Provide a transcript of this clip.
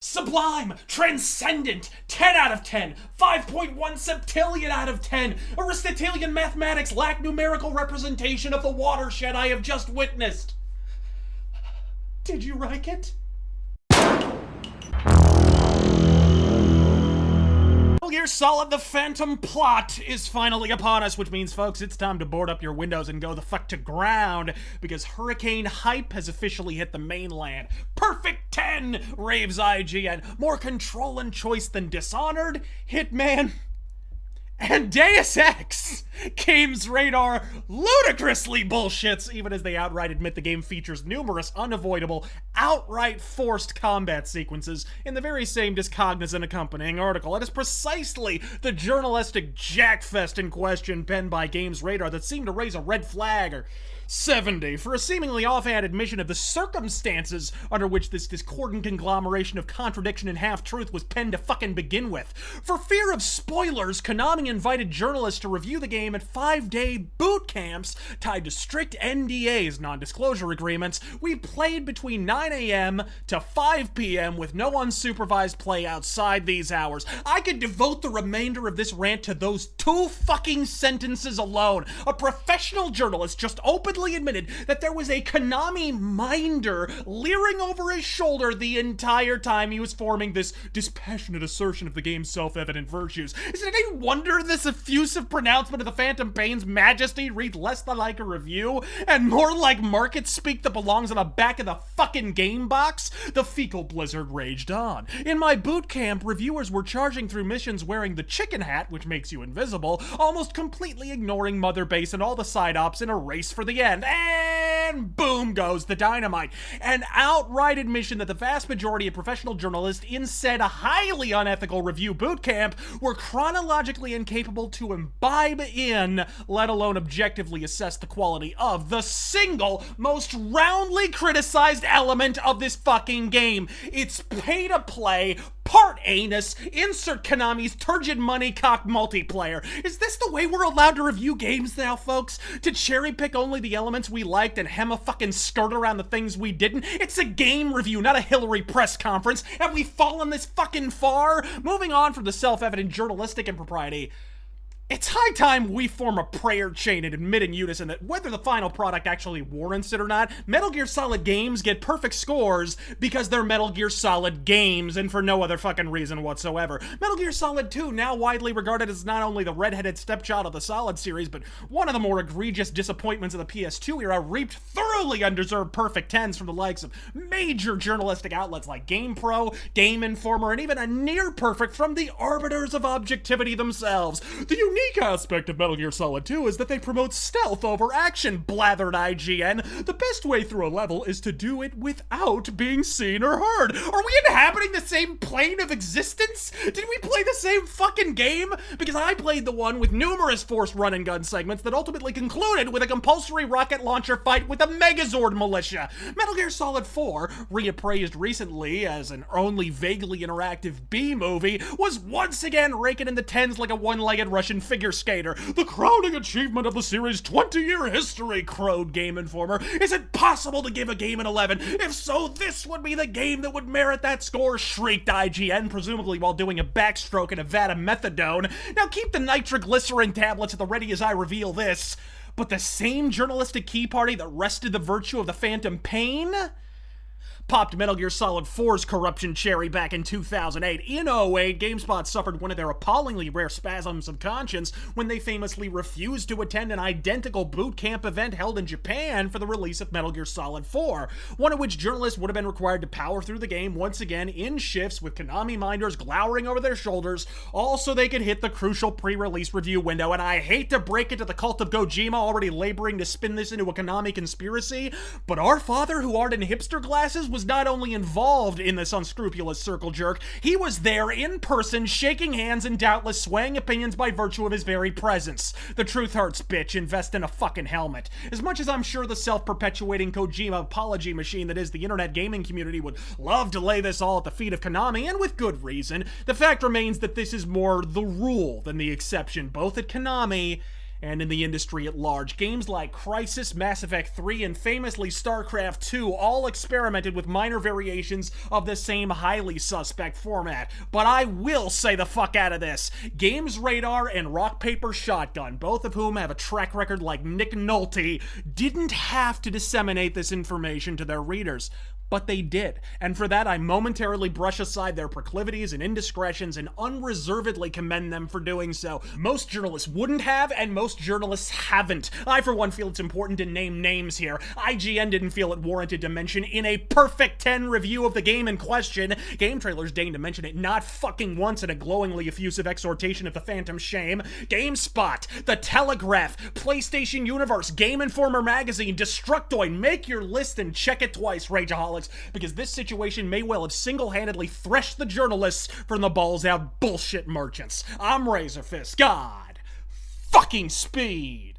Sublime, transcendent, 10 out of 10, 5.1 septillion out of 10, Aristotelian mathematics lack numerical representation of the watershed I have just witnessed. Did you like it? Metal Gear Solid The Phantom Plot is finally upon us, which means, folks, it's time to board up your windows and go the fuck to ground, because Hurricane Hype has officially hit the mainland. Perfect 10, raves IGN. More control and choice than Dishonored, Hitman, and Deus Ex. Games Radar ludicrously bullshits, even as they outright admit the game features numerous unavoidable, outright forced combat sequences in the very same discognizant accompanying article. It is precisely the journalistic jackfest in question penned by Games Radar that seemed to raise a red flag or 70 for a seemingly offhand admission of the circumstances under which this discordant conglomeration of contradiction and half-truth was penned to fucking begin with. For fear of spoilers, Konami invited journalists to review the game at 5-day boot camps tied to strict NDAs, non-disclosure agreements. We played between 9 a.m. to 5 p.m. with no unsupervised play outside these hours. I could devote the remainder of this rant to those two fucking sentences alone. A professional journalist just openly admitted that there was a Konami minder leering over his shoulder the entire time he was forming this dispassionate assertion of the game's self-evident virtues. Is it any wonder this effusive pronouncement of the Phantom Pain's majesty reads less than like a review and more like market speak that belongs on the back of the fucking game box? The fecal blizzard raged on. In my boot camp, reviewers were charging through missions wearing the chicken hat, which makes you invisible, almost completely ignoring Mother Base and all the side ops in a race for the end. And boom goes the dynamite. An outright admission that the vast majority of professional journalists in said highly unethical review boot camp were chronologically incapable to imbibe in, let alone objectively assess the quality of, the single most roundly criticized element of this fucking game. It's pay-to-play, part anus, insert Konami's turgid money cock multiplayer. Is this the way we're allowed to review games now, folks? To cherry pick only the elements we liked and hem a fucking skirt around the things we didn't? It's a game review, not a Hillary press conference. Have we fallen this fucking far? Moving on from the self-evident journalistic impropriety, it's high time we form a prayer chain and admit in unison that whether the final product actually warrants it or not, Metal Gear Solid games get perfect scores because they're Metal Gear Solid games and for no other fucking reason whatsoever. Metal Gear Solid 2, now widely regarded as not only the redheaded stepchild of the Solid series, but one of the more egregious disappointments of the PS2 era, reaped thoroughly undeserved perfect 10s from the likes of major journalistic outlets like GamePro, Game Informer, and even a near perfect from the arbiters of objectivity themselves. The unique aspect of Metal Gear Solid 2 is that they promote stealth over action, blathered IGN. The best way through a level is to do it without being seen or heard. Are we inhabiting the same plane of existence? Did we play the same fucking game? Because I played the one with numerous forced run and gun segments that ultimately concluded with a compulsory rocket launcher fight with a Megazord militia. Metal Gear Solid 4, reappraised recently as an only vaguely interactive B-movie, was once again raking in the tens like a one-legged Russian figure skater. The crowning achievement of the series' 20-year history, crowed Game Informer. Is it possible to give a game an 11? If so, this would be the game that would merit that score, shrieked IGN, presumably while doing a backstroke and a vat of methadone. Now keep the nitroglycerin tablets at the ready as I reveal this. But the same journalistic key party that wrested the virtue of the Phantom Pain popped Metal Gear Solid 4's corruption cherry back in 2008. In '08, GameSpot suffered one of their appallingly rare spasms of conscience when they famously refused to attend an identical boot camp event held in Japan for the release of Metal Gear Solid 4, one of which journalists would have been required to power through the game once again in shifts with Konami minders glowering over their shoulders, all so they could hit the crucial pre-release review window. And I hate to break it to the cult of Gojima already laboring to spin this into a Konami conspiracy, but our father, who art in hipster glasses, was not only involved in this unscrupulous circle jerk, he was there in person, shaking hands and doubtless swaying opinions by virtue of his very presence. The truth hurts, bitch. Invest in a fucking helmet. As much as I'm sure the self-perpetuating Kojima apology machine that is the internet gaming community would love to lay this all at the feet of Konami, and with good reason, the fact remains that this is more the rule than the exception, both at Konami and in the industry at large. Games like Crysis, Mass Effect 3, and famously StarCraft 2 all experimented with minor variations of the same highly suspect format. But I will say the fuck out of this. Games Radar and Rock Paper Shotgun, both of whom have a track record like Nick Nolte, didn't have to disseminate this information to their readers. But they did, and for that I momentarily brush aside their proclivities and indiscretions and unreservedly commend them for doing so. Most journalists wouldn't have, and most journalists haven't. I for one feel it's important to name names here. IGN didn't feel it warranted to mention in a perfect 10 review of the game in question. Game Trailers deigned to mention it not fucking once in a glowingly effusive exhortation of the phantom shame. GameSpot, The Telegraph, PlayStation Universe, Game Informer Magazine, Destructoid, make your list and check it twice, Rageaholics, because this situation may well have single-handedly threshed the journalists from the balls-out bullshit merchants. I'm Razorfist. God fucking speed.